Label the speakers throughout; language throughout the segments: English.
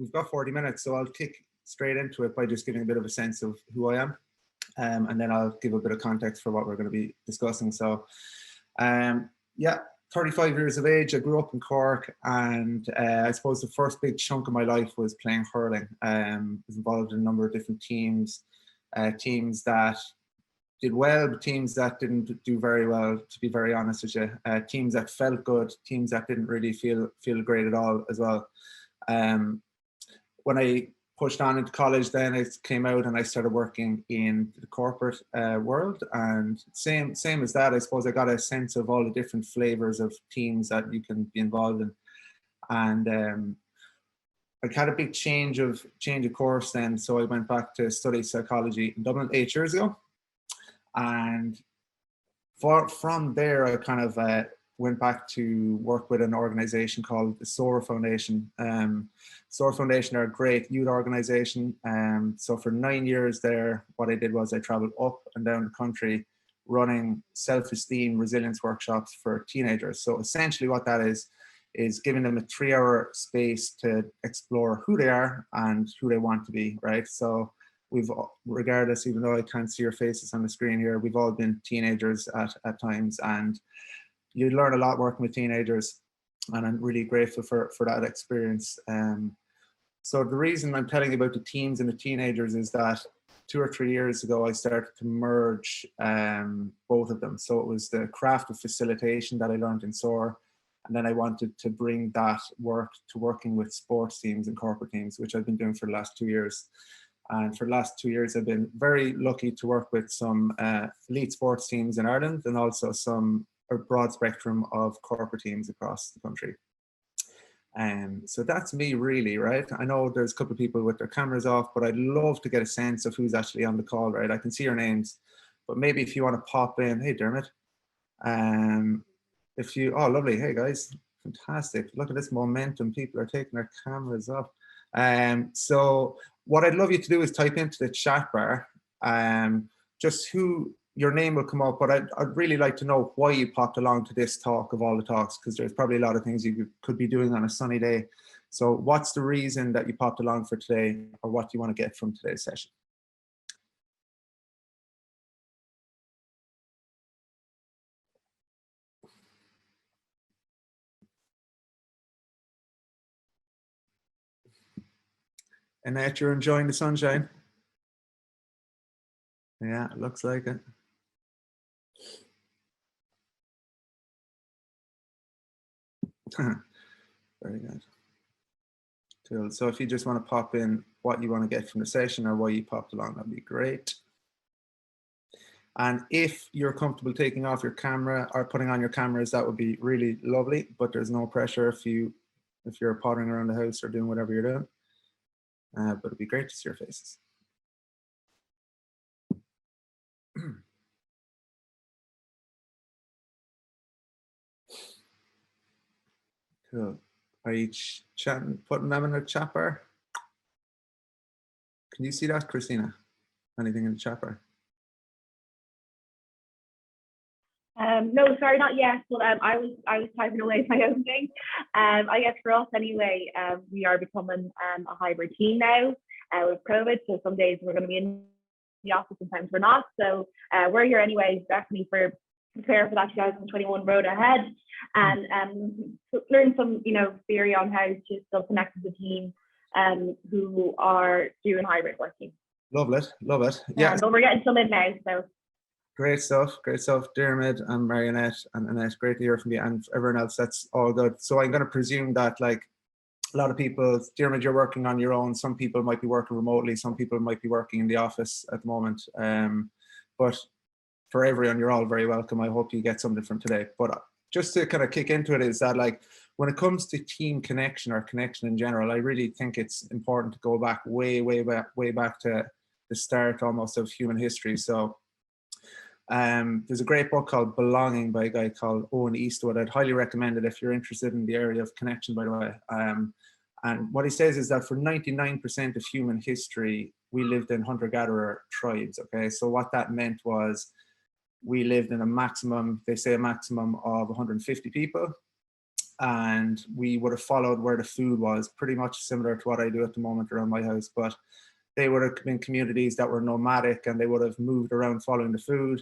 Speaker 1: we've got 40 minutes, so I'll kick straight into it by just giving a bit of a sense of who I am. And then I'll give a bit of context for what we're going to be discussing. So, yeah, 35 years of age. I grew up in Cork, and I suppose the first big chunk of my life was playing hurling. I was involved in a number of different teams, teams that did well, but teams that didn't do very well, to be very honest with you. Teams that felt good, teams that didn't really feel great at all as well. When I pushed on into college, then it came out and I started working in the corporate world, and same as that, I suppose I got a sense of all the different flavors of teams that you can be involved in. And I had a big change of course then, so I went back to study psychology in Dublin 8 years ago. And from there, I kind of went back to work with an organization called the SOAR Foundation. SOAR Foundation are a great youth organization. So for 9 years there, what I did was I traveled up and down the country running self-esteem resilience workshops for teenagers. So essentially what that is giving them a 3-hour space to explore who they are and who they want to be, right? So regardless, even though I can't see your faces on the screen here, we've all been teenagers at times, and you learn a lot working with teenagers, and I'm really grateful for that experience. So the reason I'm telling you about the teens and the teenagers is that 2 or 3 years ago, I started to merge both of them. So it was the craft of facilitation that I learned in SOAR, and then I wanted to bring that work to working with sports teams and corporate teams, which I've been doing for the last 2 years. And for the last 2 years, I've been very lucky to work with some elite sports teams in Ireland, and also a broad spectrum of corporate teams across the country. So that's me really, right? I know there's a couple of people with their cameras off, but I'd love to get a sense of who's actually on the call, right? I can see your names, but maybe if you want to pop in, hey Dermot, oh lovely, hey guys, fantastic. Look at this momentum, people are taking their cameras off. So what I'd love you to do is type into the chat bar, just who your name will come up, but I'd really like to know why you popped along to this talk of all the talks, because there's probably a lot of things you could be doing on a sunny day. So what's the reason that you popped along for today, or what do you want to get from today's session? Annette, you're enjoying the sunshine? Yeah, it looks like it. Very good. Cool. So if you just want to pop in what you want to get from the session or why you popped along, that'd be great. And if you're comfortable taking off your camera or putting on your cameras, that would be really lovely, but there's no pressure if you're pottering around the house or doing whatever you're doing. But it'd be great to see your faces. Cool. Are you chatting, putting them in the chat bar? Can you see that, Christina? Anything in the chat bar?
Speaker 2: No, sorry, not yet. But I was typing away my own thing. I guess for us anyway, we are becoming a hybrid team now with COVID. So some days we're going to be in the office, sometimes we're not. So we're here anyway, definitely prepare for that 2021 road ahead, and learn some theory on how to still connect with the team who are doing hybrid working.
Speaker 1: Love it, love it. Yeah,
Speaker 2: but we're getting some in now, so. Great
Speaker 1: stuff, Dermot and Marionette and Annette, great to hear from you, and everyone else, that's all good. So I'm going to presume that like a lot of people, Dermot, you're working on your own, some people might be working remotely, some people might be working in the office at the moment, but for everyone, you're all very welcome. I hope you get something from today. But just to kind of kick into it is that like, when it comes to team connection or connection in general, I really think it's important to go back way back to the start almost of human history. So there's a great book called Belonging by a guy called Owen Eastwood. I'd highly recommend it if you're interested in the area of connection, by the way. And what he says is that for 99% of human history, we lived in hunter-gatherer tribes, okay? So what that meant was we lived in they say a maximum of 150 people. and we would have followed where the food was, pretty much similar to what I do at the moment around my house. But they would have been communities that were nomadic, and they would have moved around following the food.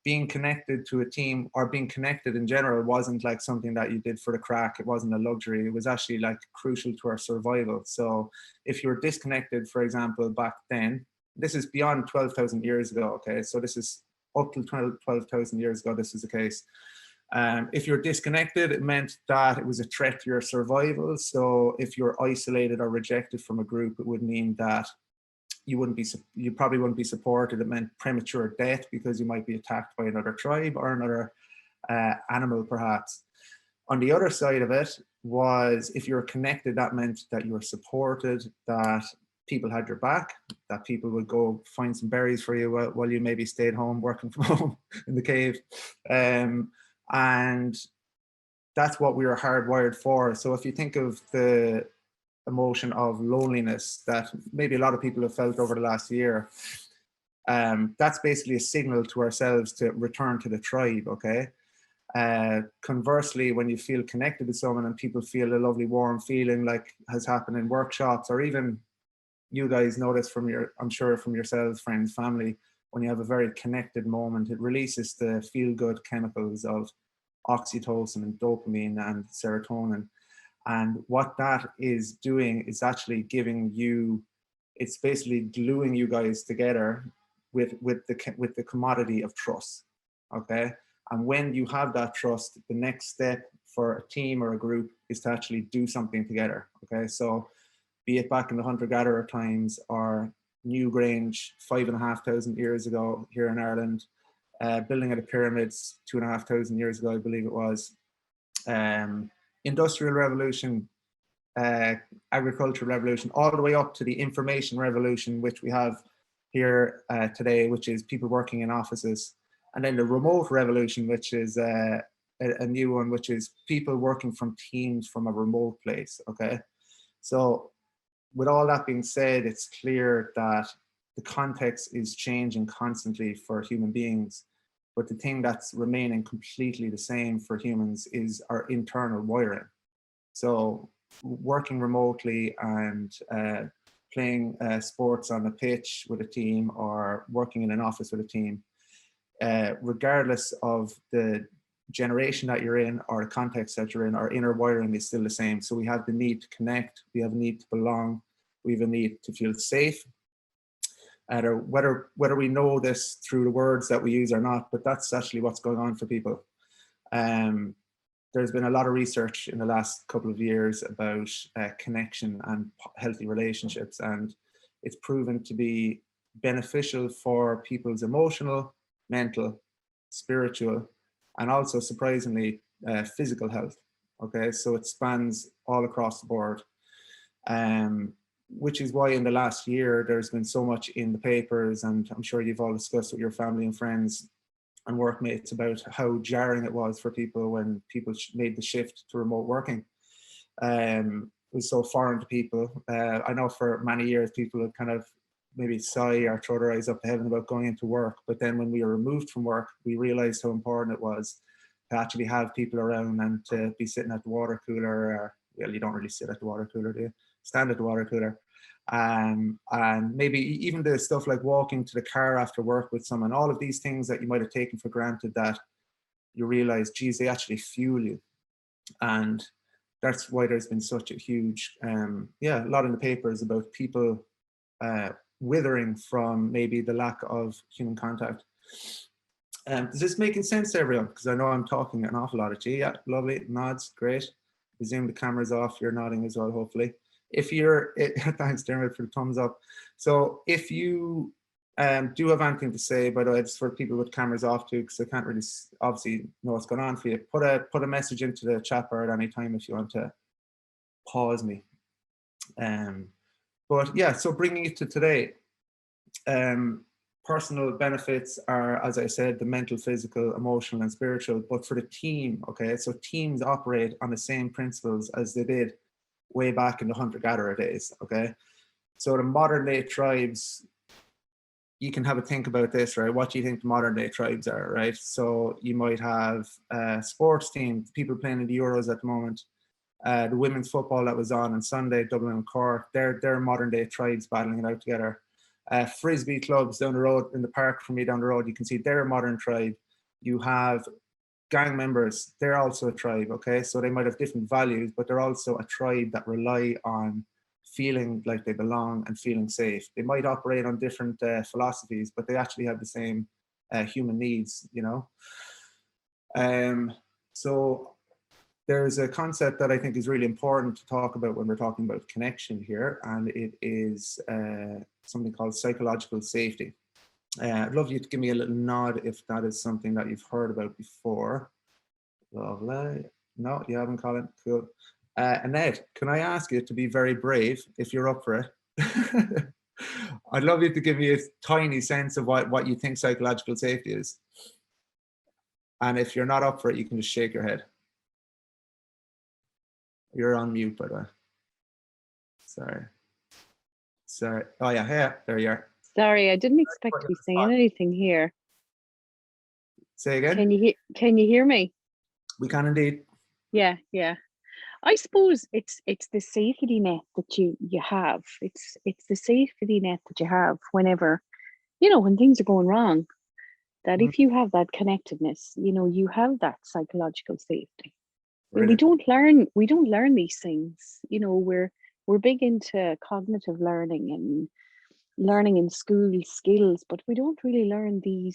Speaker 1: Being connected to a team, or being connected in general, wasn't like something that you did for the crack. It wasn't a luxury. It was actually like crucial to our survival. So if you were disconnected, for example, back then, this is beyond 12,000 years ago, okay? So this is up to 12,000 years ago, this is the case. If you're disconnected, it meant that it was a threat to your survival. So if you're isolated or rejected from a group, it would mean that you probably wouldn't be supported. It meant premature death because you might be attacked by another tribe or another animal, perhaps. On the other side of it was, if you were connected, that meant that you were supported, that people had your back, that people would go find some berries for you while you maybe stayed home working from home in the cave. And that's what we were hardwired for. So if you think of the emotion of loneliness that maybe a lot of people have felt over the last year, that's basically a signal to ourselves to return to the tribe, okay? Conversely, when you feel connected to someone and people feel a lovely warm feeling, like has happened in workshops, or even you guys notice from I'm sure from yourselves, friends, family, when you have a very connected moment, it releases the feel-good chemicals of oxytocin and dopamine and serotonin. And what that is doing is actually giving you, it's basically gluing you guys together with the commodity of trust, okay? And when you have that trust, the next step for a team or a group is to actually do something together, okay? So be it back in the hunter-gatherer times, or Newgrange 5,500 years ago here in Ireland, building of the pyramids 2,500 years ago, I believe it was, Industrial Revolution, Agricultural Revolution, all the way up to the Information Revolution, which we have here today, which is people working in offices. And then the Remote Revolution, which is a new one, which is people working from teams from a remote place, okay? So with all that being said, it's clear that the context is changing constantly for human beings, but the thing that's remaining completely the same for humans is our internal wiring. So working remotely and playing sports on a pitch with a team, or working in an office with a team, regardless of the generation that you're in or the context that you're in, our inner wiring is still the same. So we have the need to connect, we have a need to belong, we have a need to feel safe. Whether we know this through the words that we use or not, but that's actually what's going on for people. There's been a lot of research in the last couple of years about connection and healthy relationships, and it's proven to be beneficial for people's emotional, mental, spiritual, and also surprisingly physical health. Okay, so it spans all across the board, which is why in the last year there's been so much in the papers, and I'm sure you've all discussed with your family and friends and workmates about how jarring it was for people when people made the shift to remote working. It was so foreign to people. I know for many years people would kind of maybe sigh or throw their eyes up to heaven about going into work, but then when we were removed from work, we realized how important it was to actually have people around and to be sitting at the water cooler. Well, you don't really sit at the water cooler, do you? Stand at the water cooler. And maybe even the stuff like walking to the car after work with someone, all of these things that you might have taken for granted, that you realize, geez, they actually fuel you. And that's why there's been such a huge, a lot in the papers about people withering from maybe the lack of human contact. Is this making sense to everyone? Because I know I'm talking an awful lot at you. Yeah, lovely, nods, great. Resume the cameras off, you're nodding as well, hopefully. If you're, thanks Dermot for the thumbs up. So if you do have anything to say, by the way, it's for people with cameras off too, because I can't really obviously know what's going on for you. Put a message into the chat bar at any time if you want to pause me. But yeah, so bringing it to today, personal benefits are, as I said, the mental, physical, emotional, and spiritual. But for the team, okay, so teams operate on the same principles as they did way back in the hunter-gatherer days, okay? So the modern day tribes, you can have a think about this, right? What do you think the modern day tribes are, right? So you might have sports teams, people playing in the Euros at the moment. The women's football that was on Sunday, Dublin and Cork, they're modern day tribes battling it out together. Frisbee clubs down the road, in the park from me down the road, you can see they're a modern tribe. You have gang members, they're also a tribe, okay? So they might have different values, but they're also a tribe that rely on feeling like they belong and feeling safe. They might operate on different philosophies, but they actually have the same human needs, you know? So there's a concept that I think is really important to talk about when we're talking about connection here, and it is something called psychological safety. I'd love you to give me a little nod if that is something that you've heard about before. Lovely. No, you haven't, Colin? Cool. Annette, can I ask you to be very brave if you're up for it? I'd love you to give me a tiny sense of what you think psychological safety is. And if you're not up for it, you can just shake your head. You're on mute, by the way. Sorry. Oh yeah, there you are.
Speaker 3: Sorry, I didn't expect to be saying anything here.
Speaker 1: Say again?
Speaker 3: Can you hear me?
Speaker 1: We can indeed.
Speaker 3: Yeah. I suppose it's the safety net that you have. It's the safety net that you have whenever, when things are going wrong. That if you have that connectedness, you have that psychological safety. We don't learn these things. We're big into cognitive learning and learning in school skills, but we don't really learn the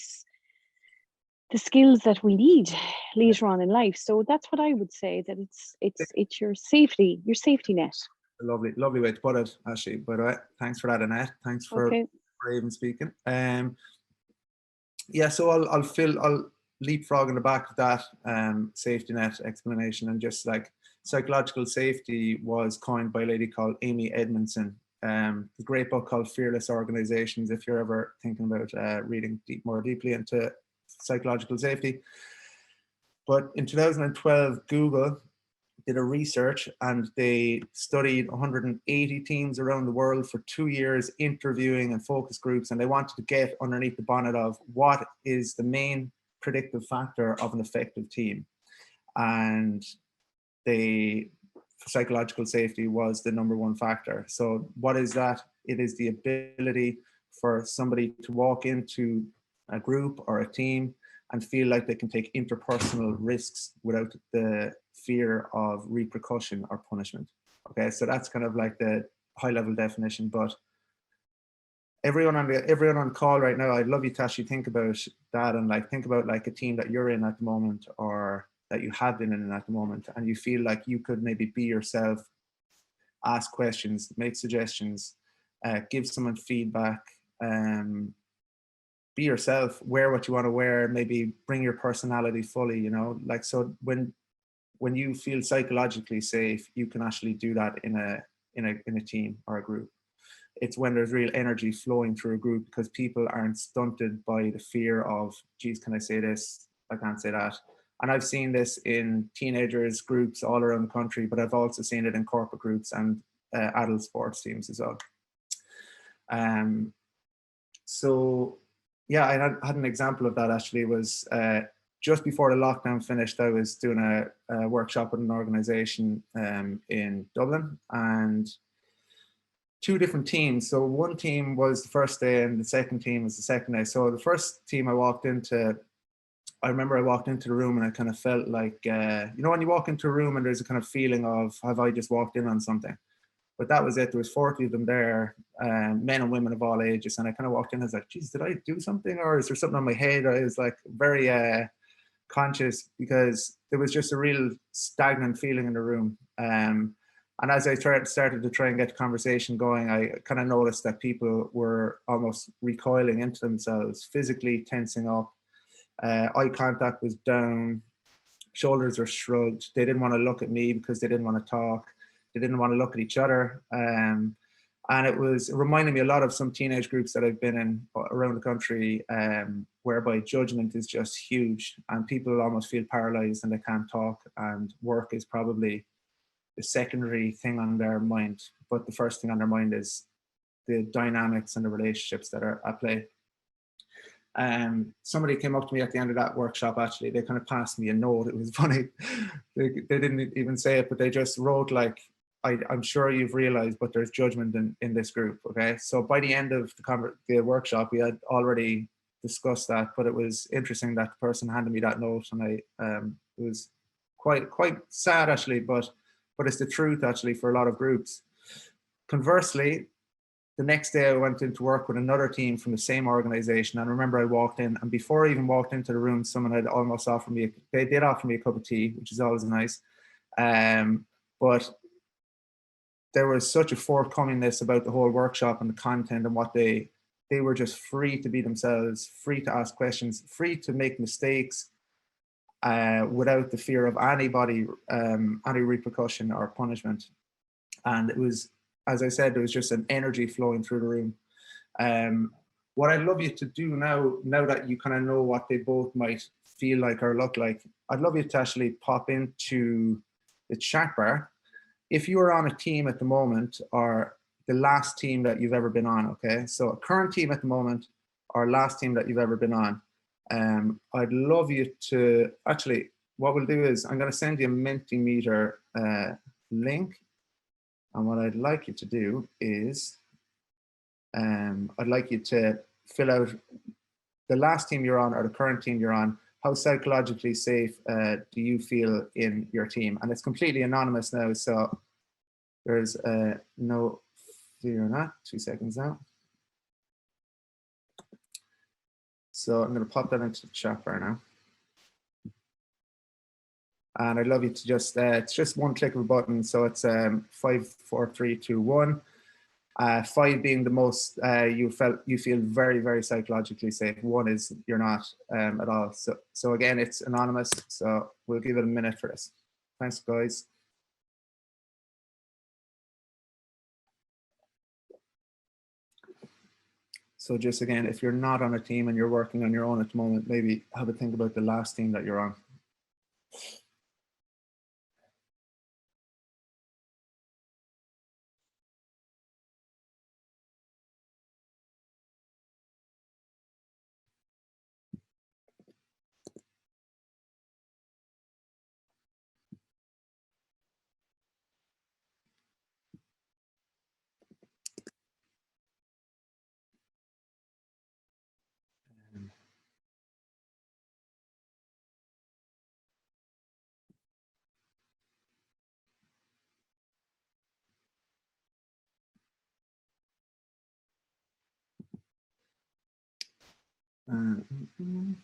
Speaker 3: skills that we need later on in life. So that's what I would say, that it's your safety net.
Speaker 1: A lovely way to put it, Ashley. By the way, thanks for that, Annette. Thanks for even speaking. Yeah, so I'll leapfrog in the back of that safety net explanation, and just like psychological safety was coined by a lady called Amy Edmondson. A great book called Fearless Organizations, if you're ever thinking about reading more deeply into psychological safety. But in 2012, Google did a research and they studied 180 teams around the world for 2 years, interviewing and focus groups, and they wanted to get underneath the bonnet of what is the main predictive factor of an effective team. And psychological safety was the number one factor. So what is that? It is the ability for somebody to walk into a group or a team and feel like they can take interpersonal risks without the fear of repercussion or punishment. Okay, so that's kind of like the high level definition. But everyone on the call right now, I'd love you to actually think about that, and think about a team that you're in at the moment, or that you have been in at the moment, and you feel like you could maybe be yourself, ask questions, make suggestions, give someone feedback, be yourself, wear what you want to wear, maybe bring your personality fully, so when you feel psychologically safe, you can actually do that in a team or a group. It's when there's real energy flowing through a group, because people aren't stunted by the fear of, geez, can I say this? I can't say that. And I've seen this in teenagers groups all around the country, but I've also seen it in corporate groups and adult sports teams as well. So yeah, I had an example of that actually. It was just before the lockdown finished, I was doing a workshop with an organization in Dublin, and 2 different teams. So one team was the first day and the second team was the second day. So the first team I remember I walked into the room and I kind of felt like, when you walk into a room and there's a kind of feeling of, have I just walked in on something? But that was it. There was 40 of them there, men and women of all ages. And I kind of walked in, I was like, geez, did I do something? Or is there something on my head? I was like very conscious, because there was just a real stagnant feeling in the room. And as I started to try and get the conversation going, I kind of noticed that people were almost recoiling into themselves, physically tensing up. Eye contact was down, shoulders were shrugged. They didn't want to look at me because they didn't want to talk. They didn't want to look at each other. And it reminded me a lot of some teenage groups that I've been in around the country, whereby judgment is just huge and people almost feel paralyzed and they can't talk, and work is probably the secondary thing on their mind. But the first thing on their mind is the dynamics and the relationships that are at play. Somebody came up to me at the end of that workshop, actually. They kind of passed me a note. It was funny. They didn't even say it, but they just wrote like, I'm sure you've realized, but there's judgment in this group. Okay. So by the end of the workshop, we had already discussed that, but it was interesting that the person handed me that note, and it was quite sad, actually, but it's the truth, actually, for a lot of groups. Conversely, the next day I went into work with another team from the same organization. And I remember I walked in, and before I even walked into the room, someone had almost offered me, they did offer me a cup of tea, which is always nice. But there was such a forthcomingness about the whole workshop and the content, and what they were just free to be themselves, free to ask questions, free to make mistakes, without the fear of anybody, any repercussion or punishment. And it was, as I said, there was just an energy flowing through the room. What I'd love you to do now that you kind of know what they both might feel like or look like, I'd love you to actually pop into the chat bar. If you are on a team at the moment, or the last team that you've ever been on, okay? So a current team at the moment, or last team that you've ever been on. I'd love you to, actually, what we'll do is I'm going to send you a Mentimeter link. And what I'd like you to do is, I'd like you to fill out the last team you're on or the current team you're on. How psychologically safe do you feel in your team? And it's completely anonymous now, so there's no fear in that. 2 seconds now. So I'm going to pop that into the chat bar now. And I'd love you to just, it's just one click of a button. So it's 5, 4, 3, 2, 1. 5 being the most you feel very, very psychologically safe. 1 is you're not at all. So again, it's anonymous. So we'll give it a minute for this. Thanks, guys. So just again, if you're not on a team and you're working on your own at the moment, maybe have a think about the last team that you're on.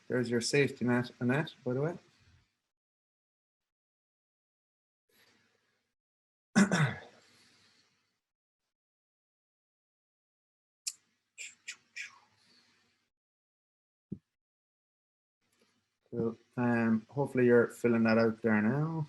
Speaker 1: There's your safety net, Annette, by the way. So, hopefully you're filling that out there now.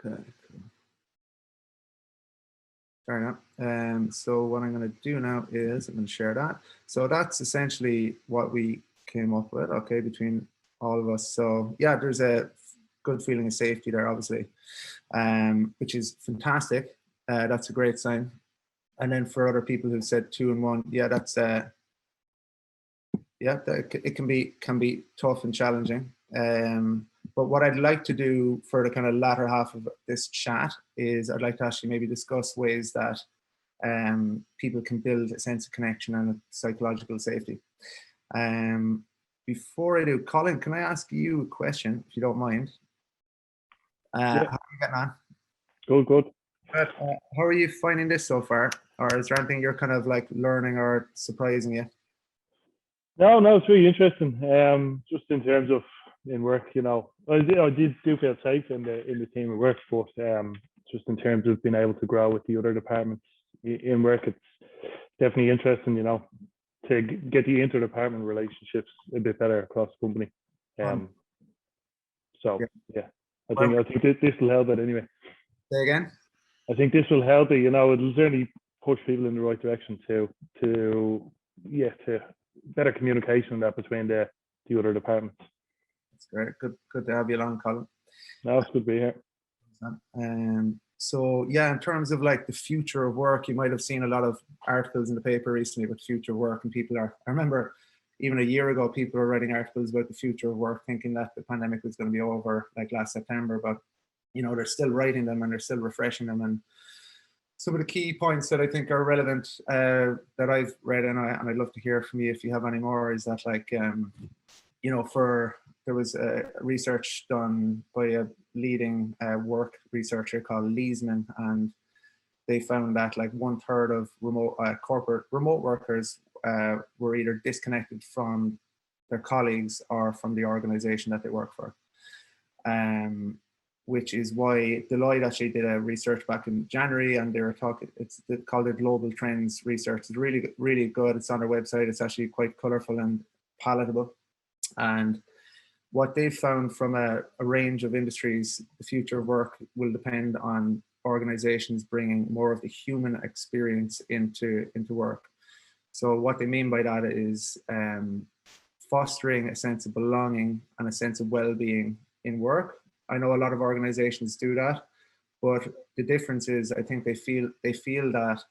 Speaker 1: Okay, cool. Fair enough. So what I'm going to do now is I'm going to share that. So that's essentially what we came up with, okay, between all of us. So yeah, there's a good feeling of safety there, obviously, which is fantastic. That's a great sign. And then for other people who said 2 and 1, yeah, that's yeah, it can be tough and challenging. But what I'd like to do for the kind of latter half of this chat is I'd like to actually maybe discuss ways that people can build a sense of connection and a psychological safety. Before I do, Colin, can I ask you a question, if you don't mind?
Speaker 4: Yeah.
Speaker 1: How are you getting on?
Speaker 4: Good.
Speaker 1: How are you finding this so far? Or is there anything you're kind of like learning or surprising you?
Speaker 4: No, it's really interesting. Just in terms of in work, you know, I did feel safe in the team of work, but just in terms of being able to grow with the other departments in work. It's definitely interesting, you know, to get the inter-department relationships a bit better across the company. So yeah, I think this will help it anyway.
Speaker 1: Say again?
Speaker 4: I think this will help it, you know, it'll certainly push people in the right direction to better communication on that between the other departments.
Speaker 1: That's great. Good to have you along, Colin.
Speaker 4: No, it's good to be here.
Speaker 1: So yeah, in terms of like the future of work, you might have seen a lot of articles in the paper recently about future of work, and I remember even a year ago, people were writing articles about the future of work, thinking that the pandemic was going to be over like last September, but you know, they're still writing them and they're still refreshing them. And some of the key points that I think are relevant that I've read, and I'd love to hear from you if you have any more, is that like, you know, there was research done by a leading work researcher called Leesman, and they found that like 1/3 of corporate remote workers were either disconnected from their colleagues or from the organization that they work for. Which is why Deloitte actually did a research back in January, and they were talking, it's called the Global Trends Research. It's really, really good. It's on their website. It's actually quite colorful and palatable. And what they've found from a range of industries, the future of work will depend on organizations bringing more of the human experience into work. So what they mean by that is fostering a sense of belonging and a sense of well-being in work. I know a lot of organizations do that, but the difference is I think they feel that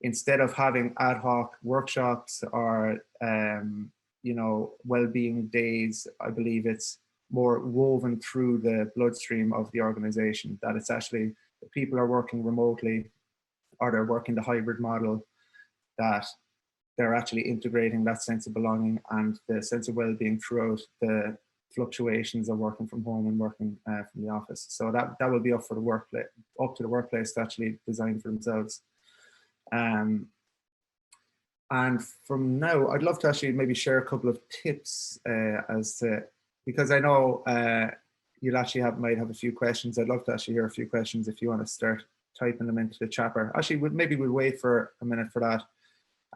Speaker 1: instead of having ad hoc workshops or you know, well-being days, I believe it's more woven through the bloodstream of the organization, that it's actually the people are working remotely or they're working the hybrid model, that they're actually integrating that sense of belonging and the sense of well-being throughout the fluctuations of working from home and working from the office. So that will be up to the workplace to actually design for themselves. And from now, I'd love to actually maybe share a couple of tips because I know you'll actually might have a few questions. I'd love to actually hear a few questions if you want to start typing them into the chapter. Actually, maybe we'll wait for a minute for that.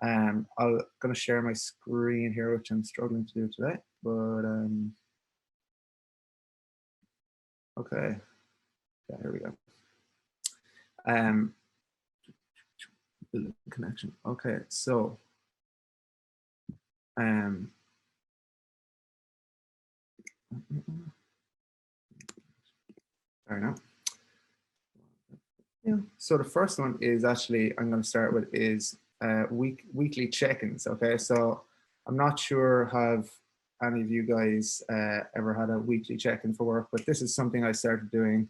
Speaker 1: I'm going to share my screen here, which I'm struggling to do today, but okay, yeah, here we go. Building connection. Okay, so sorry now. Yeah. So the first one is actually I'm going to start with is weekly check-ins. Okay, so I'm not sure have any of you guys ever had a weekly check-in for work, but this is something I started doing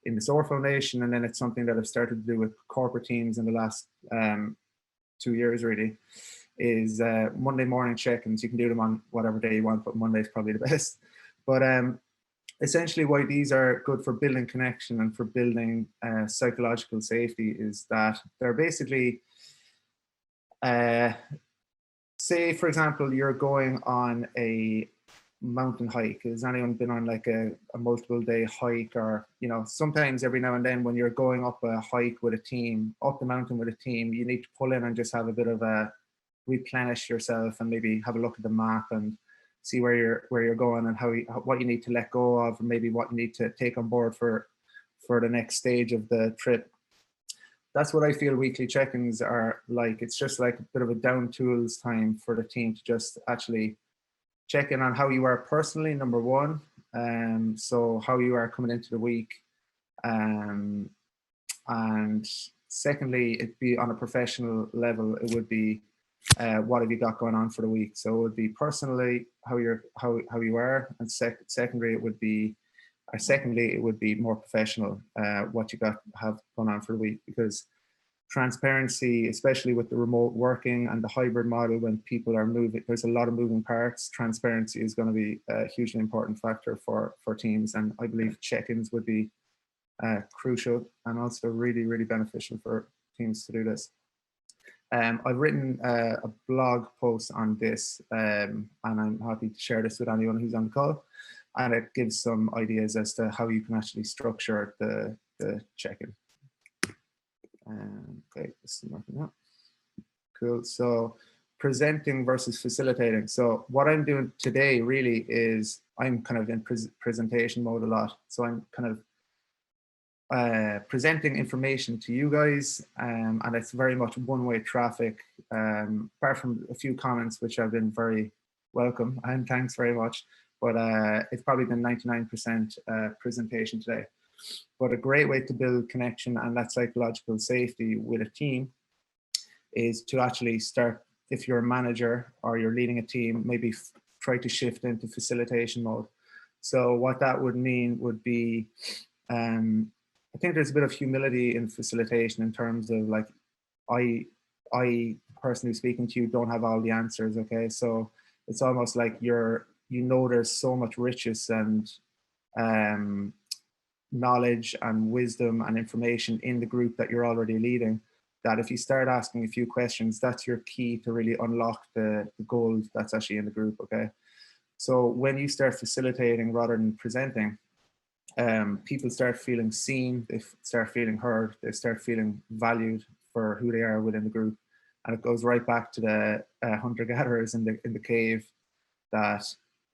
Speaker 1: in the SOAR Foundation, and then it's something that I've started to do with corporate teams in the last 2 years really, is Monday morning check-ins. You can do them on whatever day you want, but Monday is probably the best. But essentially why these are good for building connection and for building psychological safety is that they're basically, say for example, you're going on a mountain hike. Has anyone been on like a multiple day hike, or you know, sometimes every now and then when you're going up a hike with a team, up the mountain with a team, you need to pull in and just have a bit of a replenish yourself and maybe have a look at the map and see where you're going and what you need to let go of, and maybe what you need to take on board for the next stage of the trip. That's what I feel weekly check-ins are like. It's just like a bit of a down tools time for the team to just actually check in on how you are personally, number one. So how you are coming into the week. And secondly, it'd be on a professional level, it would be what have you got going on for the week. So it would be personally how you are, and secondly it would be more professional, what you have going on for the week, because transparency, especially with the remote working and the hybrid model, when people are moving, there's a lot of moving parts. Transparency is going to be a hugely important factor for teams, and I believe check-ins would be crucial and also really, really beneficial for teams to do this. I've written a blog post on this, and I'm happy to share this with anyone who's on the call, and it gives some ideas as to how you can actually structure the check-in. Okay, this is working out. Cool. So presenting versus facilitating. So what I'm doing today really is I'm kind of in presentation mode a lot. So I'm kind of presenting information to you guys, and it's very much one-way traffic, apart from a few comments which have been very welcome, and thanks very much, but it's probably been 99% presentation today. But a great way to build connection and that psychological safety with a team is to actually start, if you're a manager or you're leading a team, maybe try to shift into facilitation mode. So what that would mean would be, I think there's a bit of humility in facilitation in terms of like, I, the person who's speaking to you, don't have all the answers, okay? So it's almost like there's so much richness and knowledge and wisdom and information in the group that you're already leading, that if you start asking a few questions, that's your key to really unlock the gold that's actually in the group, okay? So when you start facilitating rather than presenting, people start feeling seen, they start feeling heard, they start feeling valued for who they are within the group. And it goes right back to the hunter-gatherers in the cave, that,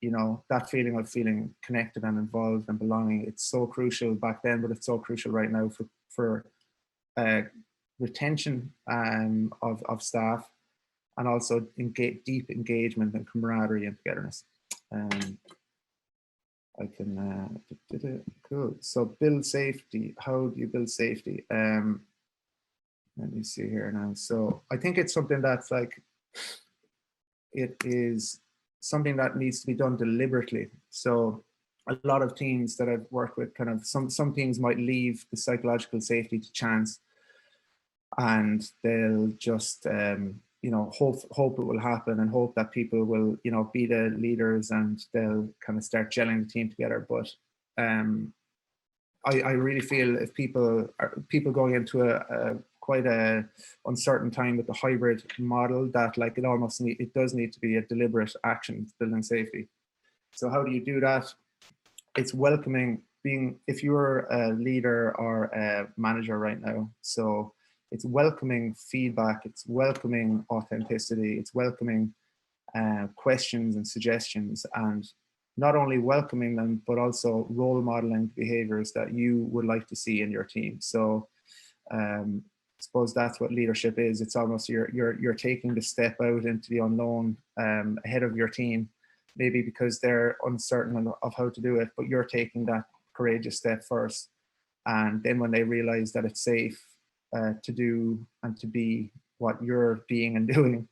Speaker 1: you know, that feeling of feeling connected and involved and belonging. It's so crucial back then, but it's so crucial right now for retention of staff, and also deep engagement and camaraderie and togetherness. I can, cool. So build safety. How do you build safety? Let me see here now. So I think it's something that's like, it is something that needs to be done deliberately. So a lot of teams that I've worked with, kind of some teams might leave the psychological safety to chance, and they'll just you know, hope it will happen and hope that people will, you know, be the leaders and they'll kind of start gelling the team together. But I really feel if people going into a quite a uncertain time with the hybrid model, that like it does need to be a deliberate action building safety. So how do you do that? It's welcoming, if you're a leader or a manager right now, so it's welcoming feedback, it's welcoming authenticity, it's welcoming questions and suggestions, and not only welcoming them, but also role modeling behaviors that you would like to see in your team. So I suppose that's what leadership is. It's almost you're taking the step out into the unknown ahead of your team, maybe because they're uncertain of how to do it, but you're taking that courageous step first. And then when they realize that it's safe to do and to be what you're being and doing,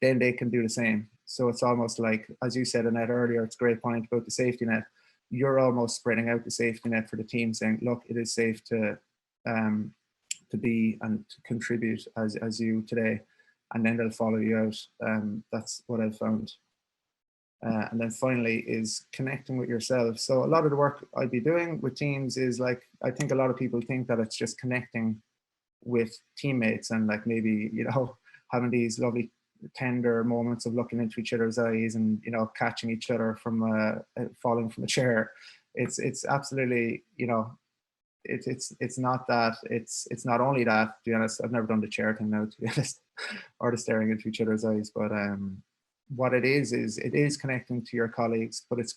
Speaker 1: then they can do the same. So it's almost like, as you said, Annette, earlier, it's a great point about the safety net. You're almost spreading out the safety net for the team, saying, look, it is safe to be and to contribute as you today, and then they'll follow you out. That's what I've found. And then finally is connecting with yourself. So a lot of the work I'd be doing with teams is like, I think a lot of people think that it's just connecting with teammates and like maybe, you know, having these lovely tender moments of looking into each other's eyes and, you know, catching each other from falling from a chair. It's absolutely, you know, it's not that. It's not only that, to be honest. I've never done the chair thing now, to be honest, or the staring into each other's eyes. But what it is connecting to your colleagues, but it's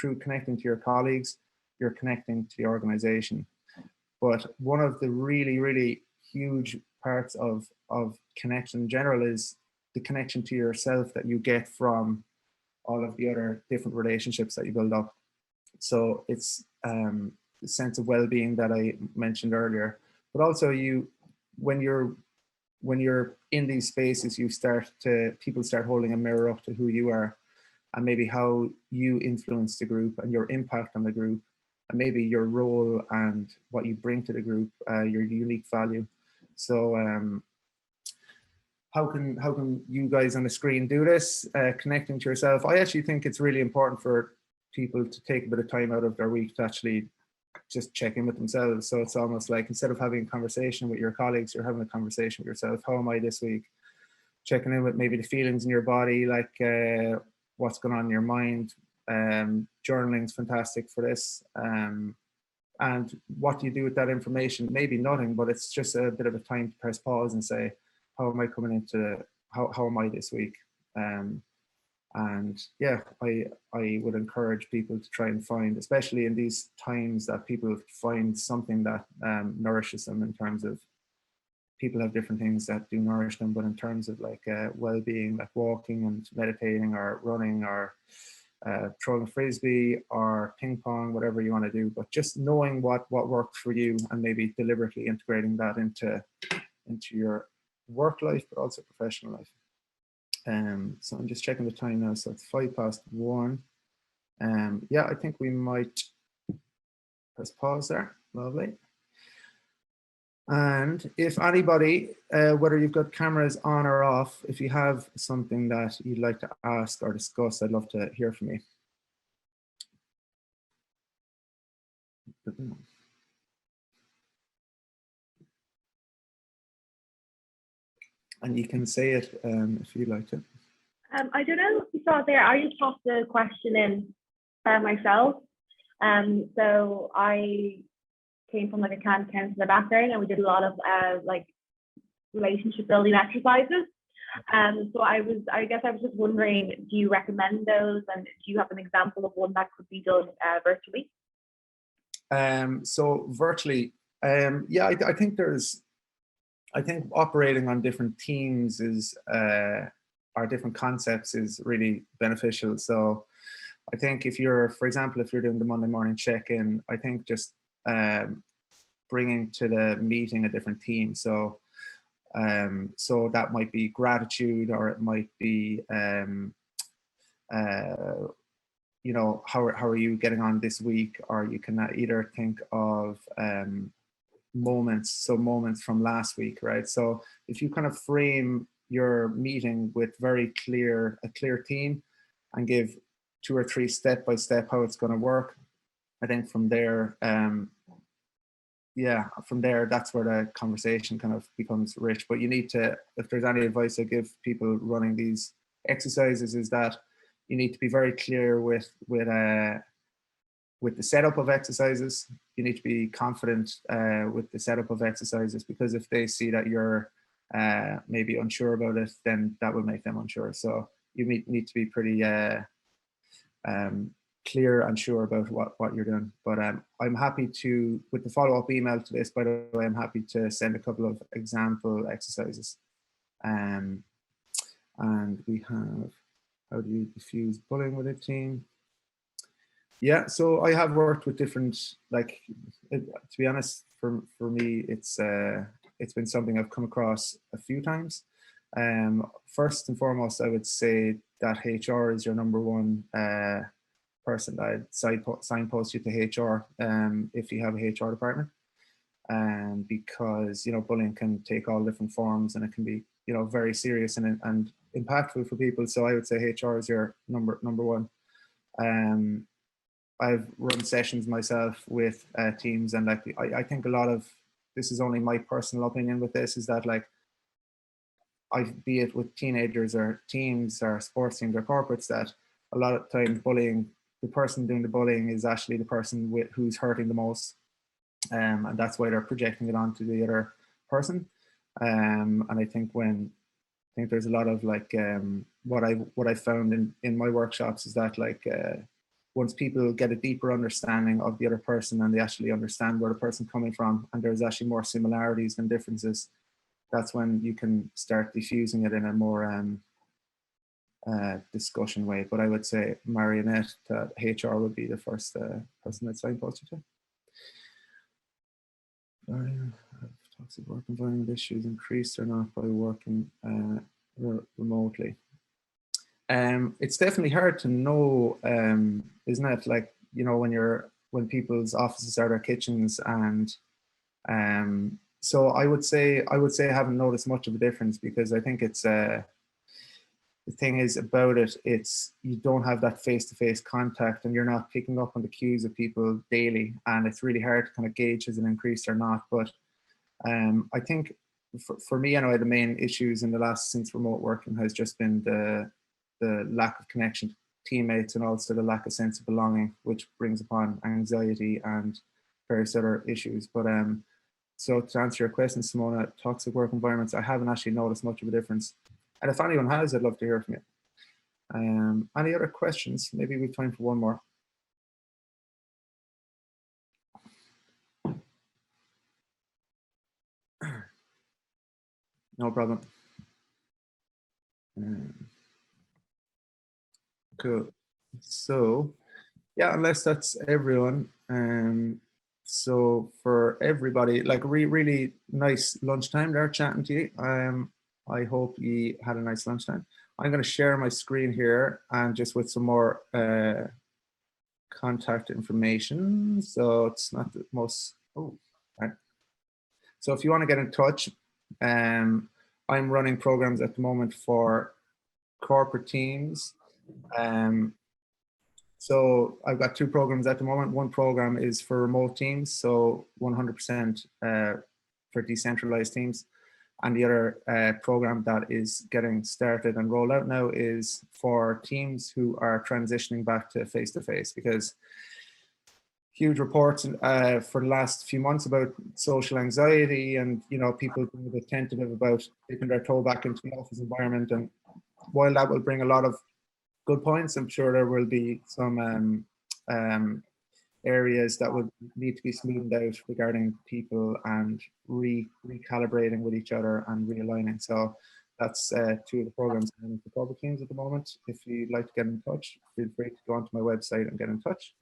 Speaker 1: through connecting to your colleagues, you're connecting to the organization. But one of the really, really huge parts of connection in general is the connection to yourself that you get from all of the other different relationships that you build up. So it's the sense of well-being that I mentioned earlier, but also when you're in these spaces, people start holding a mirror up to who you are and maybe how you influence the group and your impact on the group, and maybe your role and what you bring to the group, your unique value. So how can you guys on the screen do this? Connecting to yourself. I actually think it's really important for people to take a bit of time out of their week to actually just check in with themselves. So it's almost like, instead of having a conversation with your colleagues, you're having a conversation with yourself. How am I this week? Checking in with maybe the feelings in your body, like what's going on in your mind. Journaling is fantastic for this. And what do you do with that information? Maybe nothing, but it's just a bit of a time to press pause and say, how am I coming into, how am I this week? And yeah, I would encourage people to try and find, especially in these times, that people find something that nourishes them, in terms of, people have different things that do nourish them, but in terms of like well-being, like walking and meditating or running or throwing a frisbee or ping pong, whatever you want to do, but just knowing what worked for you and maybe deliberately integrating that into your work life, but also professional life. So I'm just checking the time now, so it's 1:05. Yeah, I think we might press pause there. Lovely. And if anybody, whether you've got cameras on or off, if you have something that you'd like to ask or discuss, I'd love to hear from you. And you can say it if you'd like to.
Speaker 2: I don't know if you saw it there. I just popped the question in myself. So I came from like a camp counselor background, and we did a lot of like relationship building exercises. So I guess I was just wondering, do you recommend those, and do you have an example of one that could be done virtually?
Speaker 1: So virtually, yeah, I think operating on different teams is or different concepts is really beneficial. So I think if you're, for example, if you're doing the Monday morning check-in, I think just bringing to the meeting a different team. So so that might be gratitude, or it might be you know, how are you getting on this week? Or you can either think of moments from last week, right? So if you kind of frame your meeting with a clear theme, and give 2 or 3 step by step how it's going to work, I think from there, yeah, from there, that's where the conversation kind of becomes rich. But you need to, if there's any advice I give people running these exercises, is that you need to be very clear with the setup of exercises. You need to be confident with the setup of exercises, because if they see that you're maybe unsure about it, then that will make them unsure. So you need to be pretty clear and sure about what you're doing. But I'm happy to, with the follow-up email to this, by the way, I'm happy to send a couple of example exercises. And we have, how do you diffuse bullying with a team? Yeah, so I have worked with different, like, to be honest, for me, it's been something I've come across a few times. First and foremost, I would say that HR is your number one person that I'd signpost you to HR if you have a HR department. Because, you know, bullying can take all different forms, and it can be, you know, very serious and impactful for people. So I would say HR is your number one. I've run sessions myself with teams, and like I think a lot of, this is only my personal opinion with this, is that like, be it with teenagers or teams or sports teams or corporates, that a lot of times bullying, the person doing the bullying is actually the person who's hurting the most, and that's why they're projecting it onto the other person. And I think there's a lot of like what I found in my workshops is that like once people get a deeper understanding of the other person, and they actually understand where the person's coming from, and there's actually more similarities than differences, that's when you can start diffusing it in a more discussion way. But I would say Marionette, HR would be the first person that signpost you to. Toxic work environment issues increased or not by working remotely? It's definitely hard to know, isn't it? Like, you know, when people's offices are their kitchens, and so I would say I haven't noticed much of a difference, because I think it's the thing is about it, it's, you don't have that face-to-face contact, and you're not picking up on the cues of people daily, and it's really hard to kind of gauge has it increased or not. But I think for me, anyway, the main issues in the last, since remote working, has just been the lack of connection to teammates, and also the lack of sense of belonging, which brings upon anxiety and various other issues. But so to answer your question, Simona, toxic work environments, I haven't actually noticed much of a difference. And if anyone has, I'd love to hear from you. Any other questions? Maybe we've time for one more. No problem. Cool. So, yeah, unless that's everyone. So for everybody, like really nice lunchtime there chatting to you. I hope you had a nice lunchtime. I'm going to share my screen here and just with some more contact information. So it's not the most, right. So if you want to get in touch, I'm running programs at the moment for corporate teams. So I've got 2 programs at the moment. One program is for remote teams, so 100% for decentralized teams. And the other program that is getting started and rolled out now is for teams who are transitioning back to face-to-face, because huge reports for the last few months about social anxiety and, you know, people being a bit tentative about taking their toe back into the office environment. And while that will bring a lot of good points, I'm sure there will be some areas that would need to be smoothed out regarding people and recalibrating with each other and realigning. So that's 2 of the programs for corporate teams at the moment. If you'd like to get in touch, feel free to go onto my website and get in touch.